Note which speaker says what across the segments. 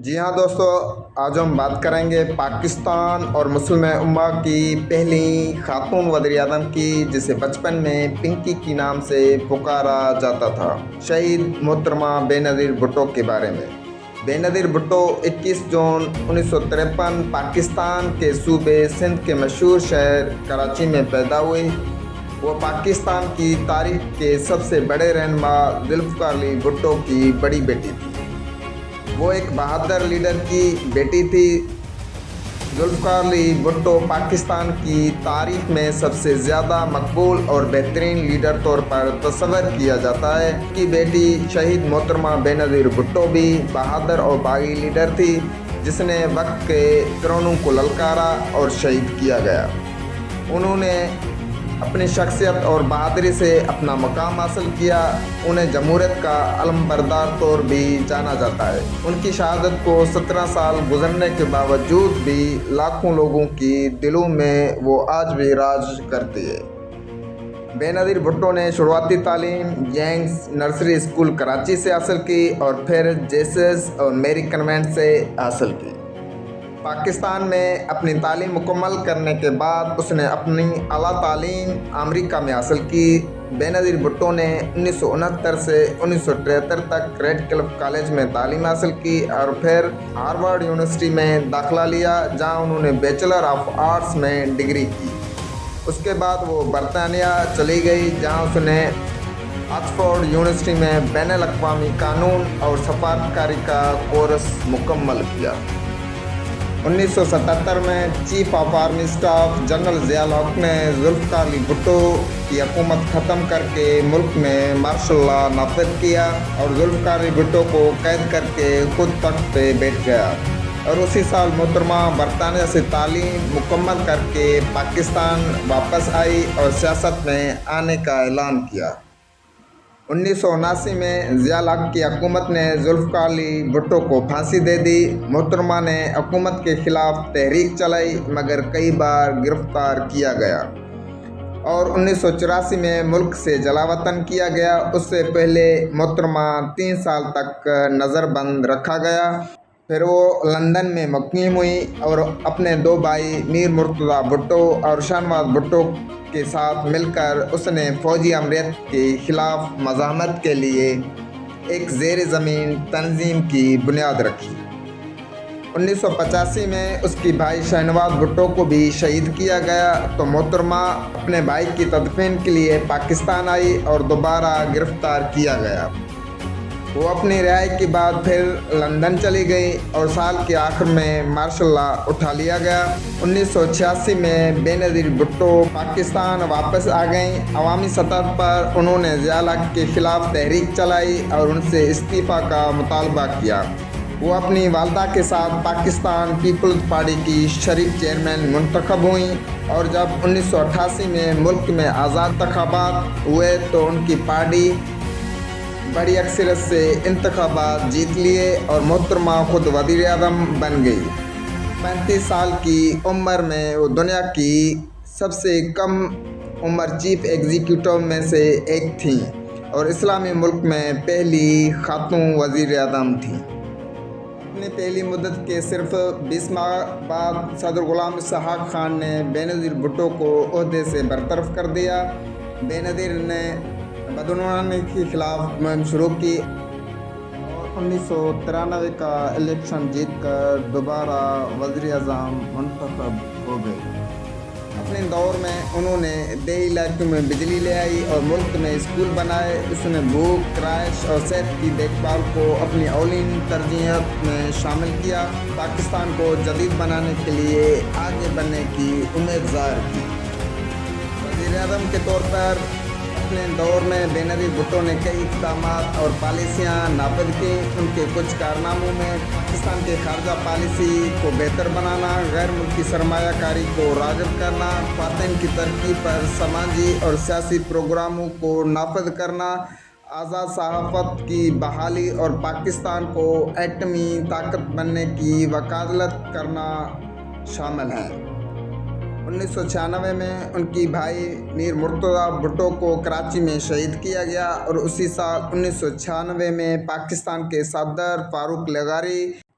Speaker 1: جی ہاں دوستو، آج ہم بات کریں گے پاکستان اور مسلم امہ کی پہلی خاتون وزیر اعظم کی، جسے بچپن میں پنکی کی نام سے پکارا جاتا تھا، شہید محترمہ بے نظیر بھٹو کے بارے میں۔ بے نظیر بھٹو 21 جون 1953 پاکستان کے صوبے سندھ کے مشہور شہر کراچی میں پیدا ہوئی۔ وہ پاکستان کی تاریخ کے سب سے بڑے رہنما ذوالفقار علی بھٹو کی بڑی بیٹی تھی۔ وہ ایک بہادر لیڈر کی بیٹی تھی۔ ذوالفقار علی بھٹو پاکستان کی تاریخ میں سب سے زیادہ مقبول اور بہترین لیڈر طور پر تصور کیا جاتا ہے۔ ان کی بیٹی شہید محترمہ بے نظیر بھٹو بھی بہادر اور باغی لیڈر تھی، جس نے وقت کے فرعونوں کو للکارا اور شہید کیا گیا۔ انہوں نے اپنی شخصیت اور بہادری سے اپنا مقام حاصل کیا۔ انہیں جمہوریت کا علم بردار طور بھی جانا جاتا ہے۔ ان کی شہادت کو 17 سال گزرنے کے باوجود بھی لاکھوں لوگوں کی دلوں میں وہ آج بھی راج کرتی ہے۔ بے نظیر بھٹو نے شروعاتی تعلیم جینگز نرسری اسکول کراچی سے حاصل کی اور پھر جیسس اور میری کنوینٹ سے حاصل کی۔ پاکستان میں اپنی تعلیم مکمل کرنے کے بعد اس نے اپنی اعلیٰ تعلیم امریکہ میں حاصل کی۔ بے نظیر بھٹو نے 1969 سے 1973 تک ریڈ کلف کالج میں تعلیم حاصل کی اور پھر ہارورڈ یونیورسٹی میں داخلہ لیا، جہاں انہوں نے بیچلر آف آرٹس میں ڈگری کی۔ اس کے بعد وہ برطانیہ چلی گئی، جہاں اس نے آکسفورڈ یونیورسٹی میں بین الاقوامی قانون اور سفارتکاری کا کورس مکمل کیا۔ 1977 میں chief of army staff general Zia الحق نے ذوالفقار علی بھٹو کی حکومت ختم کر کے ملک میں مارشل لا نافذ کیا اور ذوالفقار علی بھٹو کو قید کر کے خود تخت پہ بیٹھ گیا، اور اسی سال محترمہ برطانیہ سے تعلیم مکمل کر کے پاکستان واپس آئی اور سیاست میں آنے کا اعلان کیا۔ 1979 میں ضیاء الحق کی حکومت نے ذوالفقار علی بھٹو کو پھانسی دے دی۔ محترمہ نے حکومت کے خلاف تحریک چلائی، مگر کئی بار گرفتار کیا گیا اور 1984 میں ملک سے جلا وطن کیا گیا۔ اس سے پہلے محترمہ 3 سال تک نظر بند رکھا گیا۔ پھر وہ لندن میں مقیم ہوئی اور اپنے 2 بھائی میر مرتضیٰ بھٹو اور شاہنواز بھٹو کے ساتھ مل کر اس نے فوجی امریت کے خلاف مزاحمت کے لیے ایک زیر زمین تنظیم کی بنیاد رکھی۔ 1985 میں اس کی بھائی شاہنواز بھٹو کو بھی شہید کیا گیا تو محترمہ اپنے بھائی کی تدفین کے لیے پاکستان آئی اور دوبارہ گرفتار کیا گیا۔ وہ اپنی رہائی کے بعد پھر لندن چلی گئی اور سال کے آخر میں مارشل لا اٹھا لیا گیا۔ 1986 میں بے نظیر بھٹو پاکستان واپس آ گئیں۔ عوامی سطح پر انہوں نے ضیاء الحق کے خلاف تحریک چلائی اور ان سے استعفیٰ کا مطالبہ کیا۔ وہ اپنی والدہ کے ساتھ پاکستان پیپلز پارٹی کی شریف چیئرمین منتخب ہوئیں، اور جب 1988 میں ملک میں آزاد انتخابات ہوئے تو ان کی پارٹی بڑی اکثریت سے انتخابات جیت لیے اور محترمہ خود وزیر اعظم بن گئی۔ 35 سال کی عمر میں وہ دنیا کی سب سے کم عمر چیف ایگزیکٹو میں سے ایک تھیں اور اسلامی ملک میں پہلی خاتون وزیر اعظم تھیں۔ اپنی پہلی مدت کے صرف 20 ماہ بعد صدر غلام اسحاق خان نے بے نظیر بھٹو کو عہدے سے برطرف کر دیا۔ بے نظیر نے بدعنوانی کے خلاف مہم شروع کی اور 1993 کا الیکشن جیت کر دوبارہ وزیر اعظم منتخب ہو گئے۔ اپنے دور میں انہوں نے دیہی علاقوں میں بجلی لے آئی اور ملک میں اسکول بنائے۔ اس نے بھوک، رہائش اور صحت کی دیکھ بھال کو اپنی اولین ترجیحات میں شامل کیا۔ پاکستان کو جدید بنانے کے لیے آگے بڑھنے کی امید ظاہر کی۔ وزیر اعظم کے طور پر اپنے دور میں بے نظیر بھٹو نے کئی اقدامات اور پالیسیاں نافذ کی۔ ان کے کچھ کارناموں میں پاکستان کی خارجہ پالیسی کو بہتر بنانا، غیر ملکی سرمایہ کاری کو راغب کرنا، خواتین کی ترقی پر سماجی اور سیاسی پروگراموں کو نافذ کرنا، آزاد صحافت کی بحالی اور پاکستان کو ایٹمی طاقت بننے کی وکالت کرنا شامل ہیں۔ 1996 میں ان کی بھائی میر مرتضیٰ بھٹو کو کراچی میں شہید کیا گیا اور اسی سال 1996 میں پاکستان کے صدر فاروق لغاری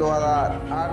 Speaker 1: 2008